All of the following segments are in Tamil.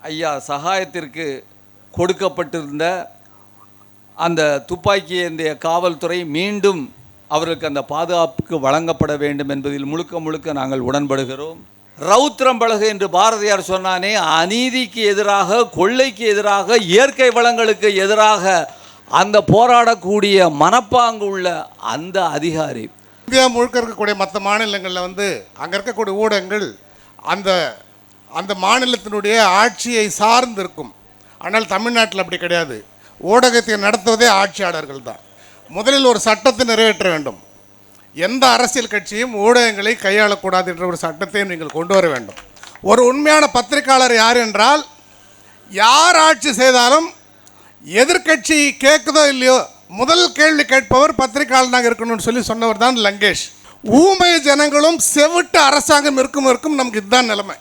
ஐயா சகாயத்திற்கு கொடுக்கப்பட்டிருந்த அந்த துப்பாக்கி ஏந்திய காவல்துறை மீண்டும் அவருக்கு அந்த பாதுகாப்புக்கு வழங்கப்பட வேண்டும் என்பதில் முழுக்க முழுக்க நாங்கள் உடன்படுகிறோம். ரௌத்திரம் பழகு என்று பாரதியார் சொன்னானே, அநீதிக்கு எதிராக, கொள்ளைக்கு எதிராக, இயற்கை வளங்களுக்கு எதிராக அந்த போராடக்கூடிய மனப்பாங்கு உள்ள அந்த அதிகாரி இந்தியா முழுக்க இருக்கக்கூடிய மற்ற மாநிலங்களில் அங்கே இருக்கக்கூடிய ஊடகங்கள் அந்த அந்த மாநிலத்தினுடைய ஆட்சியை சார்ந்து இருக்கும். ஆனால் தமிழ்நாட்டில் அப்படி கிடையாது. ஊடகத்தை நடத்துவதே ஆட்சியாளர்கள் தான். முதலில் ஒரு சட்டத்தை நிறைவேற்ற வேண்டும். எந்த அரசியல் கட்சியும் ஊடகங்களை கையாளக்கூடாது என்ற ஒரு சட்டத்தையும் நீங்கள் கொண்டு வர வேண்டும். ஒரு உண்மையான பத்திரிகையாளர் யார் என்றால், யார் ஆட்சி செய்தாலும் எதிர்கட்சி கேட்குதோ இல்லையோ முதல் கேள்வி கேட்பவர் பத்திரிகையாளனாக இருக்கணும்னு சொன்னவர் தான் லங்கேஷ். ஊமை ஜனங்களும் செவிட்டு அரசாங்கம் இருக்கும் நமக்கு இதுதான் நிலைமை.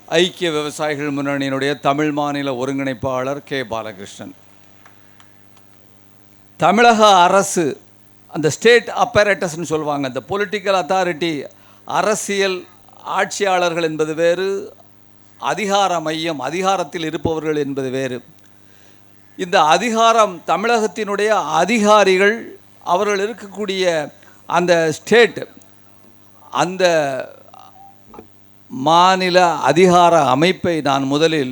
ஐக்கிய விவசாயிகள் முன்னணியினுடைய தமிழ் மாநில ஒருங்கிணைப்பாளர் கே பாலகிருஷ்ணன். தமிழக அரசு அந்த ஸ்டேட் அப்பரேட்டஸ்ன்னு சொல்லுவாங்க, இந்த பொலிட்டிக்கல் அத்தாரிட்டி, அரசியல் ஆட்சியாளர்கள் என்பது வேறு, அதிகார மையம், அதிகாரத்தில் இருப்பவர்கள் என்பது வேறு. இந்த அதிகாரம், தமிழகத்தினுடைய அதிகாரிகள், அவர்கள் இருக்கக்கூடிய அந்த ஸ்டேட், அந்த மாநில அதிகார அமைப்பை நான் முதலில்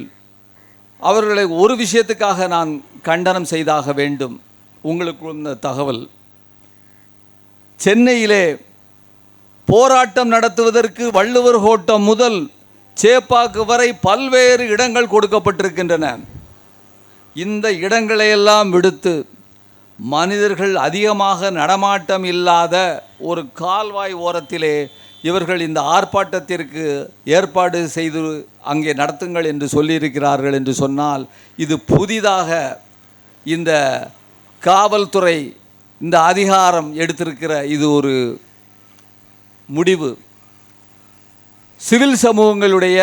அவர்களை ஒரு விஷயத்துக்காக நான் கண்டனம் செய்தாக வேண்டும். உங்களுக்கு இந்த தகவல், சென்னையிலே போராட்டம் நடத்துவதற்கு வள்ளுவர் கோட்டம் முதல் சேப்பாக்கு வரை பல்வேறு இடங்கள் கொடுக்கப்பட்டிருக்கின்றன. இந்த இடங்களையெல்லாம் விடுத்து மனிதர்கள் அதிகமாக நடமாட்டம் இல்லாத ஒரு கால்வாய் ஓரத்திலே இவர்கள் இந்த ஆர்ப்பாட்டத்திற்கு ஏற்பாடு செய்து அங்கே நடத்துங்கள் என்று சொல்லியிருக்கிறார்கள் என்று சொன்னால், இது புதிதாக இந்த காவல்துறை இந்த அதிகாரம் எடுத்திருக்கிற இது ஒரு முடிவு. சிவில் சமூகங்களுடைய,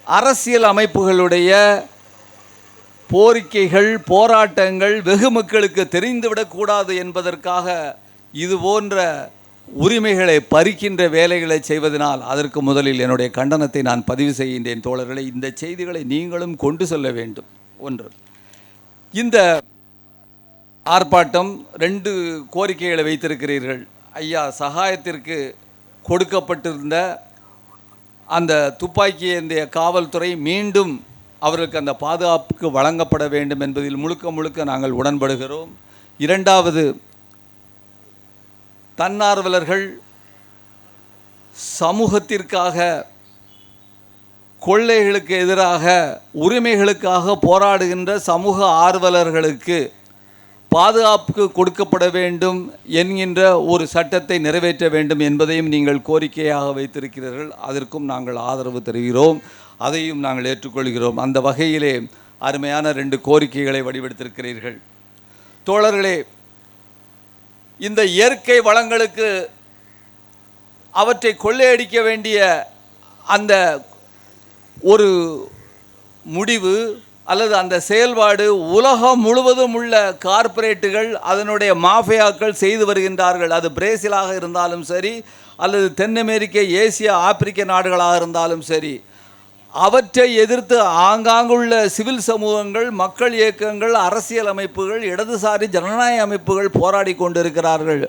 அரசியல் அமைப்புகளுடைய கோரிக்கைகள், போராட்டங்கள் வெகு மக்களுக்கு தெரிந்துவிடக்கூடாது என்பதற்காக இது போன்ற உரிமைகளை பறிக்கின்ற வேலைகளை செய்வதனால் அதற்கு முதலில் என்னுடைய கண்டனத்தை நான் பதிவு செய்கின்றேன். தோழர்களை, இந்த செய்திகளை நீங்களும் கொண்டு செல்ல வேண்டும். ஒன்று, இந்த ஆர்ப்பாட்டம் 2 கோரிக்கைகளை வைத்திருக்கிறீர்கள். ஐயா சகாயத்திற்கு கொடுக்கப்பட்டிருந்த அந்த துப்பாக்கி ஏந்திய காவல்துறை மீண்டும் அவருக்கு அந்த பாதுகாப்புக்கு வழங்கப்பட வேண்டும் என்பதில் முழுக்க முழுக்க நாங்கள் உடன்படுகிறோம். இரண்டாவது, தன்னார்வலர்கள் சமூகத்திற்காக, கொள்ளைகளுக்கு எதிராக, உரிமைகளுக்காக போராடுகின்ற சமூக ஆர்வலர்களுக்கு பாதுகாப்புக்கு கொடுக்கப்பட வேண்டும் என்கின்ற ஒரு சட்டத்தை நிறைவேற்ற வேண்டும் என்பதையும் நீங்கள் கோரிக்கையாக வைத்திருக்கிறீர்கள். அதற்கும் நாங்கள் ஆதரவு தருகிறோம், அதையும் நாங்கள் ஏற்றுக்கொள்கிறோம். அந்த வகையிலே அருமையான 2 கோரிக்கைகளை வடிவெடுத்திருக்கிறீர்கள். தோழர்களே, இந்த இயற்கை வளங்களுக்கு அவற்றை கொள்ளையடிக்க வேண்டிய அந்த ஒரு முடிவு அல்லது அந்த செயல்பாடு உலகம் முழுவதும் உள்ள கார்ப்பரேட்டுகள், அதனுடைய மாஃபியாக்கள் செய்து வருகின்றார்கள். அது பிரேசிலாக இருந்தாலும் சரி, அல்லது தென் அமெரிக்க, ஏசியா, ஆப்பிரிக்க நாடுகளாக இருந்தாலும் சரி, அவற்றை எதிர்த்து ஆங்காங்குள்ள சிவில் சமூகங்கள், மக்கள் இயக்கங்கள், அரசியல் அமைப்புகள், இடதுசாரி ஜனநாயக அமைப்புகள் போராடி கொண்டிருக்கிறார்கள்.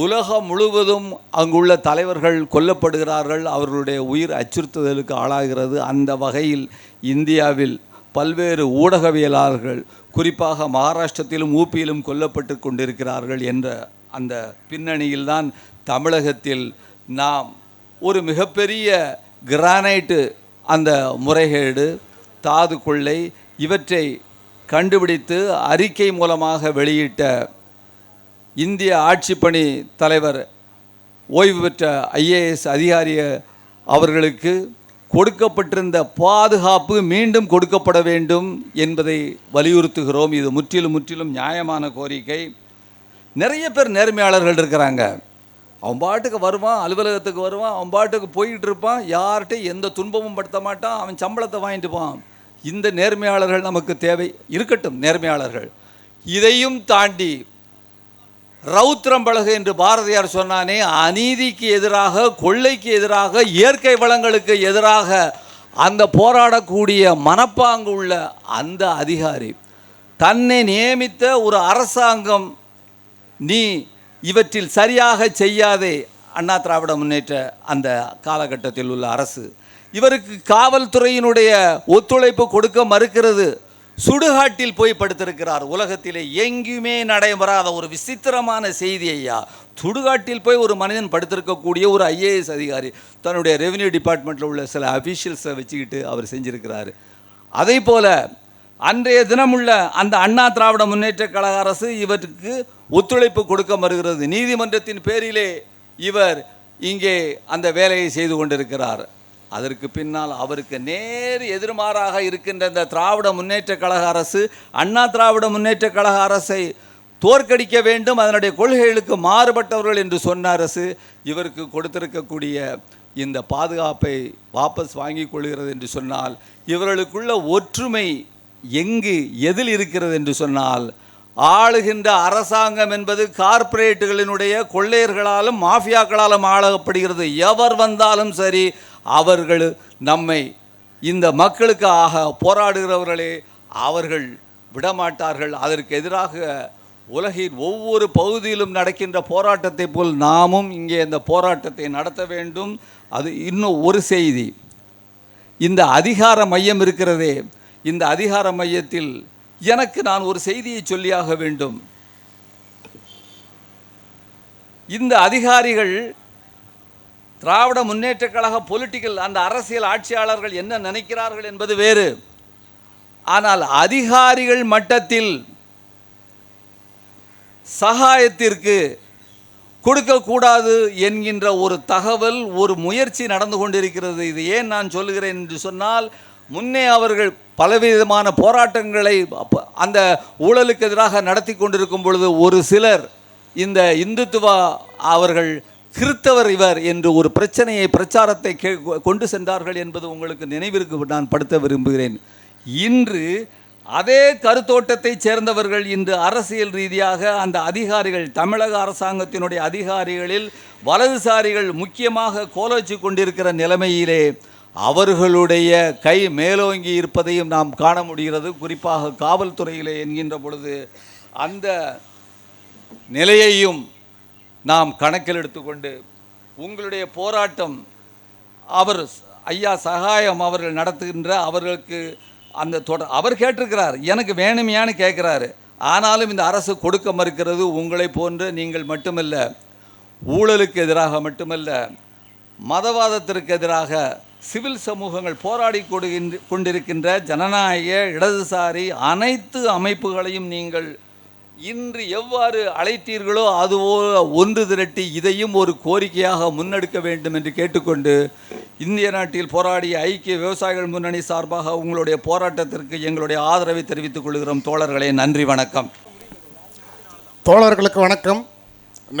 உலகம் முழுவதும் அங்குள்ள தலைவர்கள் கொல்லப்படுகிறார்கள், அவர்களுடைய உயிர் அச்சுறுத்துதலுக்கு ஆளாகிறது. அந்த வகையில் இந்தியாவில் பல்வேறு ஊடகவியலாளர்கள், குறிப்பாக மகாராஷ்டிரத்திலும் ஊப்பியிலும் கொல்லப்பட்டு கொண்டிருக்கிறார்கள் என்ற அந்த பின்னணியில்தான் தமிழகத்தில் நாம் ஒரு மிகப்பெரிய கிரானைட்டு அந்த முறைகேடு, தாது கொள்ளை இவற்றை கண்டுபிடித்து அறிக்கை மூலமாக வெளியிட்ட இந்திய ஆட்சிப்பணி தலைவர், ஓய்வு பெற்ற ஐஏஎஸ் அதிகாரி அவர்களுக்கு கொடுக்கப்பட்டிருந்த பாதுகாப்பு மீண்டும் கொடுக்கப்பட வேண்டும் என்பதை வலியுறுத்துகிறோம். இது முற்றிலும் நியாயமான கோரிக்கை. நிறைய பேர் நேர்மையாளர்கள் இருக்கிறாங்க. அவன் பாட்டுக்கு வருவான், அலுவலகத்துக்கு வருவான், அவன் பாட்டுக்கு போய்கிட்டு இருப்பான், யார்கிட்டையும் எந்த துன்பமும் படுத்த மாட்டான், அவன் சம்பளத்தை வாங்கிட்டுப்பான். இந்த நேர்மையாளர்கள் நமக்கு தேவை இருக்கட்டும், நேர்மையாளர்கள். இதையும் தாண்டி ரௌத்திரம் பழகு என்று பாரதியார் சொன்னானே, அநீதிக்கு எதிராக, கொள்ளைக்கு எதிராக, இயற்கை வளங்களுக்கு எதிராக அந்த போராடக்கூடிய மனப்பாங்கு உள்ள அந்த அதிகாரி, தன்னை நியமித்த ஒரு அரசாங்கம் நீ இவற்றில் சரியாக செய்யாதே, அண்ணா திராவிட முன்னேற்ற அந்த காலகட்டத்தில் உள்ள அரசு இவருக்கு காவல்துறையினுடைய ஒத்துழைப்பு கொடுக்க மறுக்கிறது. சுடுகாட்டில் போய் படுத்திருக்கிறார். உலகத்திலே எங்குமே நடைபெறாத ஒரு விசித்திரமான செய்தி ஐயா. சுடுகாட்டில் போய் ஒரு மனிதன் படுத்திருக்கக்கூடிய ஒரு ஐஏஎஸ் அதிகாரி தன்னுடைய ரெவென்யூ டிபார்ட்மெண்ட்டில் உள்ள சில அஃபீஷியல்ஸை வச்சுக்கிட்டு அவர் செஞ்சிருக்கிறார். அதே போல் அன்றைய தினமுள்ள அந்த அண்ணா திராவிட முன்னேற்ற கழக அரசு இவருக்கு ஒத்துழைப்பு கொடுக்க மறுகிறது. நீதிமன்றத்தின் பேரிலே இவர் இங்கே அந்த வேலையை செய்து கொண்டிருக்கிறார். அதற்கு பின்னால் அவருக்கு நேர் எதிர்மாறாக இருக்கின்ற இந்த திராவிட முன்னேற்ற கழக அரசு, அண்ணா திராவிட முன்னேற்ற கழக அரசை தோற்கடிக்க வேண்டும், அதனுடைய கொள்கைகளுக்கு மாறுபட்டவர்கள் என்று சொன்ன அரசு இவருக்கு கொடுத்திருக்கக்கூடிய இந்த பாதுகாப்பை வாபஸ் வாங்கி கொள்கிறது என்று சொன்னால், இவர்களுக்குள்ள ஒற்றுமை எங்கு எதில் இருக்கிறது என்று சொன்னால், ஆளுகின்ற அரசாங்கம் என்பது கார்ப்பரேட்டுகளினுடைய கொள்ளையர்களாலும் மாஃபியாக்களாலும் ஆளப்படுகிறது. எவர் வந்தாலும் சரி, அவர்கள் நம்மை இந்த மக்களுக்காக போராடுகிறவர்களே அவர்கள் விடமாட்டார்கள். அதற்கு எதிராக உலகின் ஒவ்வொரு பகுதியிலும் நடக்கின்ற போராட்டத்தை போல் நாமும் இங்கே இந்த போராட்டத்தை நடத்த வேண்டும். அது இன்னும் ஒரு செய்தி, இந்த அதிகார மையம் இருக்கிறதே, இந்த அதிகார மையத்தில் எனக்கு நான் ஒரு செய்தியை சொல்லியாக வேண்டும். இந்த அதிகாரிகள் திராவிட முன்னேற்ற கழக பொலிட்டிக்கல் அந்த அரசியல் ஆட்சியாளர்கள் என்ன நினைக்கிறார்கள் என்பது வேறு. ஆனால் அதிகாரிகள் மட்டத்தில் சகாயத்திற்கு கொடுக்கக்கூடாது என்கின்ற ஒரு தகவல், ஒரு முயற்சி நடந்து கொண்டிருக்கிறது. இது ஏன் நான் சொல்லுகிறேன் என்று சொன்னால், முன்னே அவர்கள் பலவிதமான போராட்டங்களை அந்த ஊழலுக்கு எதிராக நடத்தி கொண்டிருக்கும் பொழுது ஒரு சிலர் இந்த இந்துத்துவா அவர்கள் கிறித்தவர் இவர் என்று ஒரு பிரச்சாரத்தை கொண்டு சென்றார்கள் என்பது உங்களுக்கு நினைவிற்கு நான் படுத்த விரும்புகிறேன். இன்று அதே கருத்தோட்டத்தைச் சேர்ந்தவர்கள் இன்று அரசியல் ரீதியாக அந்த அதிகாரிகள், தமிழக அரசாங்கத்தினுடைய அதிகாரிகளில் வலதுசாரிகள் முக்கியமாக கோலோச்சி கொண்டிருக்கிற நிலைமையிலே அவர்களுடைய கை மேலோங்கி இருப்பதையும் நாம் காண முடிகிறது. குறிப்பாக காவல்துறையிலே என்கின்ற பொழுது அந்த நிலையையும் நாம் கணக்கில் எடுத்துக்கொண்டு உங்களுடைய போராட்டம் அவர் ஐயா சகாயம் அவர்கள் நடத்துகின்ற அவர்களுக்கு அந்த அவர் கேட்டிருக்கிறார், எனக்கு வேணுமையான்னு கேட்குறாரு. ஆனாலும் இந்த அரசு கொடுக்க மறுக்கிறது. உங்களை போன்று நீங்கள் மட்டுமல்ல, ஊழலுக்கு எதிராக மட்டுமல்ல, மதவாதத்திற்கு எதிராக சிவில் சமூகங்கள் போராடி கொண்டிருக்கின்ற ஜனநாயக இடதுசாரி அனைத்து அமைப்புகளையும் நீங்கள் இன்று எவ்வாறு அழைத்தீர்களோ அதுபோல் ஒன்று திரட்டி இதையும் ஒரு கோரிக்கையாக முன்னெடுக்க வேண்டும் என்று கேட்டுக்கொண்டு, இந்திய நாட்டில் போராடிய ஐக்கிய விவசாயிகள் முன்னணி சார்பாக உங்களுடைய போராட்டத்திற்கு எங்களுடைய ஆதரவை தெரிவித்துக் கொள்கிறோம். தோழர்களே, நன்றி, வணக்கம். தோழர்களுக்கு வணக்கம்.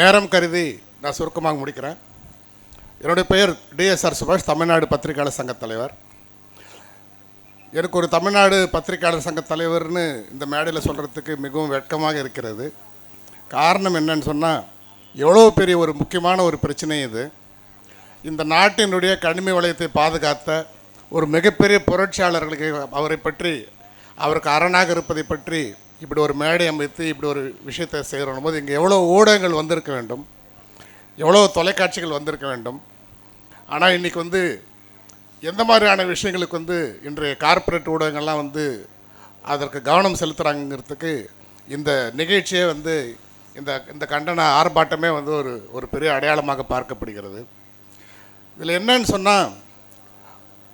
நேரம் கருதி நான் சுருக்கமாக முடிக்கிறேன். என்னுடைய பெயர் டிஎஸ்ஆர் சுபாஷ், தமிழ்நாடு பத்திரிகையாளர் சங்க தலைவர். எனக்கு ஒரு தமிழ்நாடு பத்திரிகையாளர் சங்க தலைவர்னு இந்த மேடையில் சொல்கிறதுக்கு மிகவும் வெட்கமாக இருக்கிறது. காரணம் என்னன்னு சொன்னால், எவ்வளோ பெரிய ஒரு முக்கியமான ஒரு பிரச்சனை இது. இந்த நாட்டினுடைய கனிம வளத்தை பாதுகாத்த ஒரு மிகப்பெரிய புரட்சியாளர்களுக்கு அவரை பற்றி, அவருக்கு அரணாக இருப்பதை பற்றி இப்படி ஒரு மேடை அமைத்து இப்படி ஒரு விஷயத்தை செய்கிறோம் போது இங்கே எவ்வளோ ஊடகங்கள் வந்திருக்க வேண்டும், எவ்வளோ தொலைக்காட்சிகள் வந்திருக்க வேண்டும். ஆனால் இன்றைக்கி எந்த மாதிரியான விஷயங்களுக்கு இன்றைய கார்ப்பரேட் ஊடகங்கள்லாம் அதற்கு கவனம் செலுத்துகிறாங்கிறதுக்கு இந்த நிகழ்ச்சியே இந்த இந்த கண்டன ஆர்ப்பாட்டமே ஒரு பெரிய அடையாளமாக பார்க்கப்படுகிறது. இதில் என்னன்னு சொன்னால்,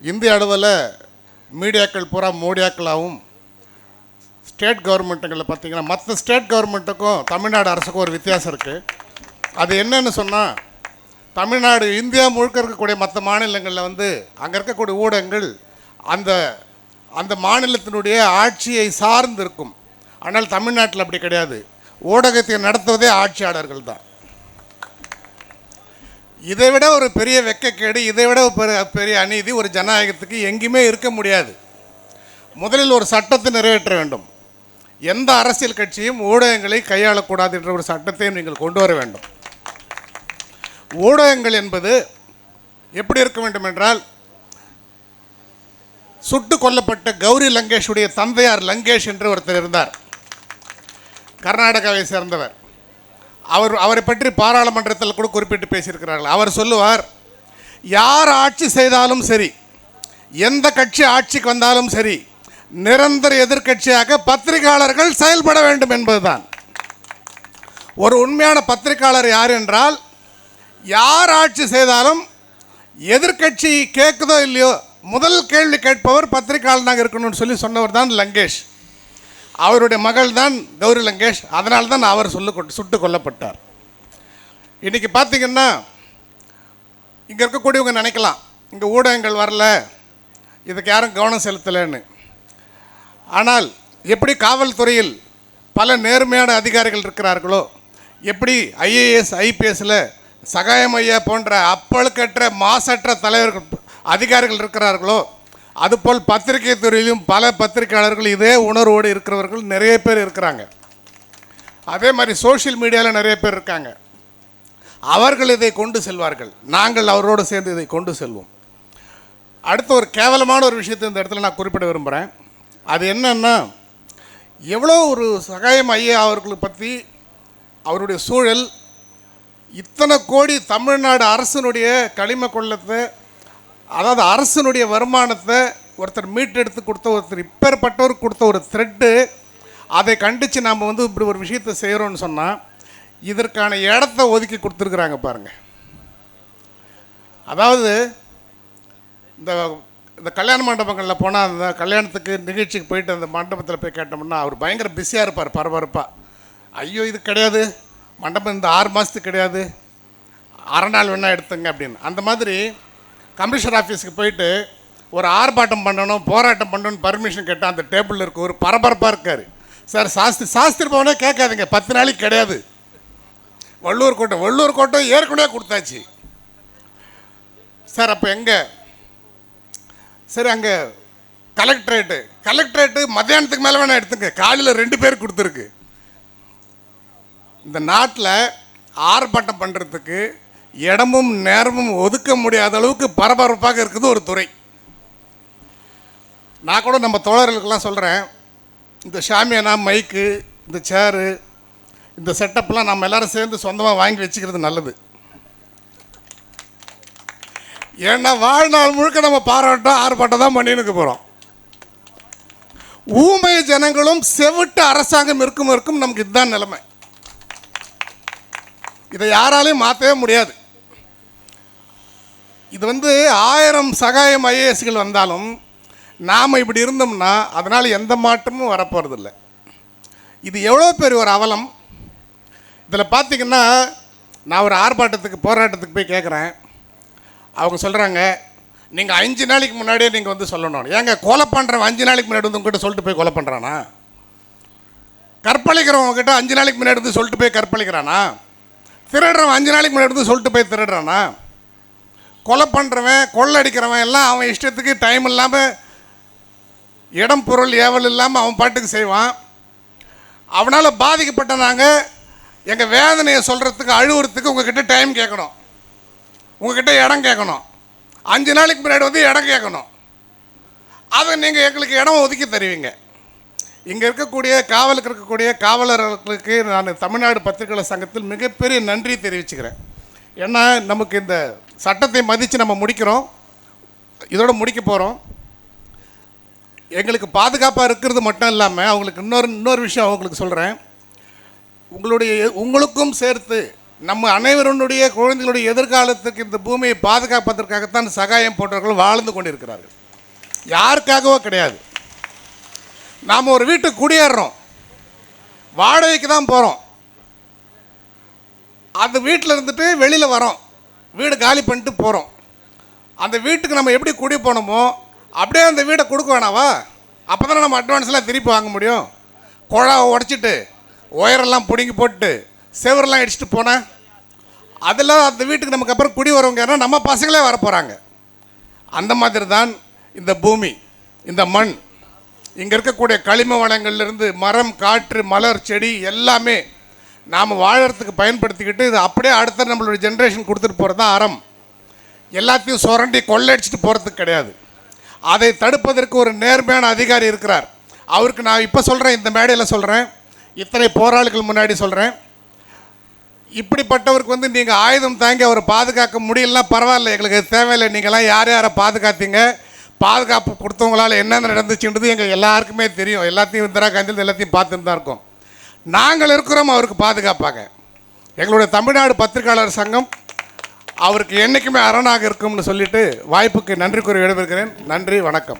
இந்திய அளவில் மீடியாக்கள் பூரா மோடியாக்களாகவும், ஸ்டேட் கவர்மெண்ட்டுங்களில் பார்த்திங்கன்னா மற்ற ஸ்டேட் கவர்மெண்ட்டுக்கும் தமிழ்நாடு அரசுக்கும் ஒரு வித்தியாசம் இருக்குது. அது என்னன்னு சொன்னால், தமிழ்நாடு இந்தியா முழுக்க இருக்கக்கூடிய மற்ற மாநிலங்களில் அங்கே இருக்கக்கூடிய ஊடகங்கள் அந்த அந்த மாநிலத்தினுடைய ஆட்சியை சார்ந்து இருக்கும். ஆனால் தமிழ்நாட்டில் அப்படி கிடையாது. ஊடகத்தை நடத்துவதே ஆட்சியாளர்கள் தான். இதை விட ஒரு பெரிய வெட்கக்கேடு, இதை விட ஒரு பெரிய அநீதி ஒரு ஜனநாயகத்துக்கு எங்கேயுமே இருக்க முடியாது. முதலில் ஒரு சட்டத்தை நிறைவேற்ற வேண்டும். எந்த அரசியல் கட்சியும் ஊடகங்களை கையாளக்கூடாது என்ற ஒரு சட்டத்தையும் நீங்கள் கொண்டு வர வேண்டும். ஊடகங்கள் என்பது எப்படி இருக்க வேண்டும் என்றால், சுட்டு கொல்லப்பட்ட கௌரி லங்கேஷுடைய தந்தையார் லங்கேஷ் என்று ஒருத்தர் இருந்தார், கர்நாடகாவை சேர்ந்தவர். அவரை பற்றி பாராளுமன்றத்தில் கூட குறிப்பிட்டு பேசியிருக்கிறார்கள். அவர் சொல்லுவார், யார் ஆட்சி செய்தாலும் சரி, எந்த கட்சி ஆட்சிக்கு வந்தாலும் சரி, நிரந்தர எதிர்க்கட்சியாக பத்திரிகையாளர்கள் செயல்பட வேண்டும் என்பதுதான். ஒரு உண்மையான பத்திரிகையாளர் யார் என்றால், யார் ஆட்சி செய்தாலும் எதிர்க்கட்சி கேட்குதோ இல்லையோ முதல் கேள்வி கேட்பவர் பத்திரிகையாளனாக இருக்கணும்னு சொல்லி சொன்னவர் தான் லங்கேஷ். அவருடைய மகள் தான் கௌரி லங்கேஷ். அதனால தான் அவர் சுட்டு கொல்லப்பட்டார். இன்றைக்கி பார்த்திங்கன்னா, இங்கே இருக்கக்கூடியவங்க நினைக்கலாம், இங்கே ஊடகங்கள் வரல, இதுக்கு யாரும் கவனம் செலுத்தலைன்னு. ஆனால் எப்படி காவல்துறையில் பல நேர்மையான அதிகாரிகள் இருக்கிறார்களோ, எப்படி ஐஏஎஸ் ஐபிஎஸ்சில் சகாயம் ஐயா போன்ற அப்பழுக்கற்ற மாசற்ற தலைவர்கள் அதிகாரிகள் இருக்கிறார்களோ, அதுபோல் பத்திரிகை துறையிலும் பல பத்திரிகையாளர்கள் இதே உணர்வோடு இருக்கிறவர்கள் நிறைய பேர் இருக்கிறாங்க. அதே மாதிரி சோஷியல் மீடியாவில் நிறைய பேர் இருக்காங்க. அவர்கள் இதை கொண்டு செல்வார்கள், நாங்கள் அவரோடு சேர்ந்து இதை கொண்டு செல்வோம். அடுத்த ஒரு கேவலமான ஒரு விஷயத்தை இந்த இடத்துல நான் குறிப்பிட விரும்புகிறேன். அது என்னன்னா, எவ்வளோ ஒரு சகாயம் ஐயா அவர்களை பற்றி, அவருடைய சூழல், இத்தனை கோடி தமிழ்நாடு அரசினுடைய களிம கொள்ளத்தை, அதாவது அரசினுடைய வருமானத்தை ஒருத்தர் மீட்டெடுத்து கொடுத்த ஒருத்தர், இப்பேற்பட்டவர் கொடுத்த ஒரு த்ரெட்டு, அதை கண்டித்து நாம் இப்படி ஒரு விஷயத்தை செய்கிறோன்னு சொன்னால், இதற்கான இடத்த ஒதுக்கி கொடுத்துருக்குறாங்க பாருங்கள். அதாவது இந்த கல்யாண மண்டபங்களில் போனால், அந்த கல்யாணத்துக்கு நிகழ்ச்சிக்கு போயிட்டு அந்த மண்டபத்தில் போய் கேட்டோம்னா அவர் பயங்கர பிஸியாக இருப்பார், பரபரப்பாக. ஐயோ இது கிடையாது, மண்டபம் இந்த 6 மாதத்துக்கு கிடையாது, அரை நாள் வேணால் எடுத்துங்க அப்படின்னு. அந்த மாதிரி கமிஷனர் ஆஃபீஸுக்கு போயிட்டு ஒரு ஆர்ப்பாட்டம் பண்ணணும், போராட்டம் பண்ணணும்னு பர்மிஷன் கேட்டால் அந்த டேபிளில் இருக்க ஒரு பரபரப்பாக இருக்கார். சார் சாஸ்திரி பவனே கேட்காதீங்க, 10 நாளைக்கு கிடையாது. வள்ளூர் கோட்டம் ஏற்கனவே கொடுத்தாச்சு சார். அப்போ எங்கே? சரி, அங்கே கலெக்டரேட்டு மத்தியானத்துக்கு மேலே வேணால் எடுத்துங்க, காலையில் 2 பேர் கொடுத்துருக்கு. இந்த நாட்டில் ஆர்ப்பாட்டம் பண்ணுறதுக்கு இடமும் நேரமும் ஒதுக்க முடியாத அளவுக்கு பரபரப்பாக இருக்குது ஒரு துறை. நான் கூட நம்ம தோழர்களுக்கெல்லாம் சொல்கிறேன், இந்த ஷாமியானா, மைக்கு, இந்த சேரு, இந்த செட்டப்லாம் நம்ம எல்லோரும் சேர்ந்து சொந்தமாக வாங்கி வச்சுக்கிறது நல்லது. ஏன்னா வாழ்நாள் முழுக்க நம்ம பாராட்டம் ஆர்ப்பாட்டம் தான் பண்ணின்னு போகிறோம். ஊமை ஜனங்களும் செவிட்டு அரசாங்கம் இருக்கும் நமக்கு இதுதான் நிலைமை. இதை யாராலையும் மாற்றவே முடியாது. இது 1000 சகாயம் ஐஏஎஸ்கள் வந்தாலும் நாம் இப்படி இருந்தோம்னா அதனால் எந்த மாற்றமும் வரப்போகிறதில்லை. இது எவ்வளோ பெரிய ஒரு அவலம். இதில் பார்த்திங்கன்னா, நான் ஒரு போராட்டத்துக்கு போய் கேட்குறேன். அவங்க சொல்கிறாங்க, நீங்கள் 5 நாளைக்கு முன்னாடியே நீங்கள் சொல்லணும். ஏங்க கொலை பண்ணுறவன் 5 நாளைக்கு முன்னாடி உங்ககிட்ட சொல்லிட்டு போய் கொலை பண்ணுறானா? கற்பழிக்கிறவங்ககிட்ட 5 நாளைக்கு முன்னாடி சொல்லிட்டு போய் கற்பழிக்கிறானா? திருடுறவன் 5 நாளைக்கு முன்னாடி சொல்லிட்டு போய் திருடுறானா? கொலை பண்ணுறவன், கொள்ளடிக்கிறவன் எல்லாம் அவன் இஷ்டத்துக்கு டைம் இல்லாமல், இடம் பொருள் ஏவல் இல்லாமல் அவன் பாட்டுக்கு செய்வான். அவனால் பாதிக்கப்பட்ட நாங்கள் எங்கள் வேதனையை சொல்கிறதுக்கு, அழுவுறதுக்கு உங்ககிட்ட டைம் கேட்கணும், உங்ககிட்ட இடம் கேட்கணும். 5 நாளைக்கு முன்னாடி இடம் கேட்கணும். அதை நீங்கள் எங்களுக்கு இடம் ஒதுக்கி தருவீங்க. இங்கே இருக்கக்கூடிய காவலர்களுக்கு நான் தமிழ்நாடு பத்திரிகையாளர் சங்கத்தில் மிகப்பெரிய நன்றி தெரிவிச்சுக்கிறேன். ஏன்னா நமக்கு இந்த சட்டத்தை மதித்து நம்ம முடிக்கிறோம், இதோடு முடிக்க போகிறோம். எங்களுக்கு பாதுகாப்பாக இருக்கிறது மட்டும் இல்லாமல் அவங்களுக்கு இன்னொரு விஷயம் அவங்களுக்கு சொல்கிறேன். உங்களுக்கும் சேர்த்து நம்ம அனைவருடைய குழந்தைகளுடைய எதிர்காலத்துக்கு இந்த பூமியை பாதுகாப்பதற்காகத்தான் சகாயம் போன்றவர்கள் வாழ்ந்து கொண்டிருக்கிறார்கள், யாருக்காகவோ கிடையாது. நாம் ஒரு வீட்டுக்கு குடியேறோம், வாடகைக்கு தான் போகிறோம். அந்த வீட்டில் இருந்துட்டு வெளியில் வரோம், வீடு காலி பண்ணிட்டு போகிறோம். அந்த வீட்டுக்கு நம்ம எப்படி குடி போனோமோ அப்படியே அந்த வீடை கொடுக்க வேணாவா? அப்போ தானே நம்ம அட்வான்ஸ்லாம் திருப்பி வாங்க முடியும். குழாவை உடச்சிட்டு ஒயரெல்லாம் பிடுங்கி போட்டு செவரெல்லாம் அடிச்சுட்டு போனேன், அதெல்லாம் அந்த வீட்டுக்கு நமக்கு அப்புறம் குடி வரவங்க யாரும் நம்ம பசங்களே வரப்போகிறாங்க. அந்த மாதிரி தான் இந்த பூமி, இந்த மண், இங்கே இருக்கக்கூடிய களிம வளங்கள்லேருந்து மரம், காற்று, மலர், செடி எல்லாமே நாம் வாழறதுக்கு பயன்படுத்திக்கிட்டு இது அப்படியே அடுத்த நம்மளுடைய ஜென்ரேஷன் கொடுத்துட்டு போகிறது தான் அறம். எல்லாத்தையும் சுரண்டி கொள்ளையடிச்சிட்டு போகிறதுக்கு கிடையாது. அதை தடுப்பதற்கு ஒரு நேர்மையான அதிகாரி இருக்கிறார். அவருக்கு நான் இப்போ சொல்கிறேன், இந்த மேடையில் சொல்கிறேன், இத்தனை போராளிகள் முன்னாடி சொல்கிறேன், இப்படிப்பட்டவருக்கு வந்து நீங்கள் ஆயுதம் தாங்கி அவரை பாதுகாக்க முடியலன்னா பரவாயில்ல, எங்களுக்கு தேவையில்லை. நீங்களாம் யார் யாரை பாதுகாத்தீங்க, பாதுகாப்பு கொடுத்தவங்களால் என்னென்ன நடந்துச்சுன்றது எங்கள் எல்லாருக்குமே தெரியும். எல்லாத்தையும் இந்திரா காந்தியில் எல்லாத்தையும் பார்த்துட்டு தான் இருக்கோம். நாங்கள் இருக்கிறோம் அவருக்கு பாதுகாப்பாக. எங்களுடைய தமிழ்நாடு பத்திரிகையாளர் சங்கம் அவருக்கு என்றைக்குமே அரணாக இருக்கும்னு சொல்லிட்டு வாய்ப்புக்கு நன்றி கூறி விடைபெறுகிறேன். நன்றி, வணக்கம்.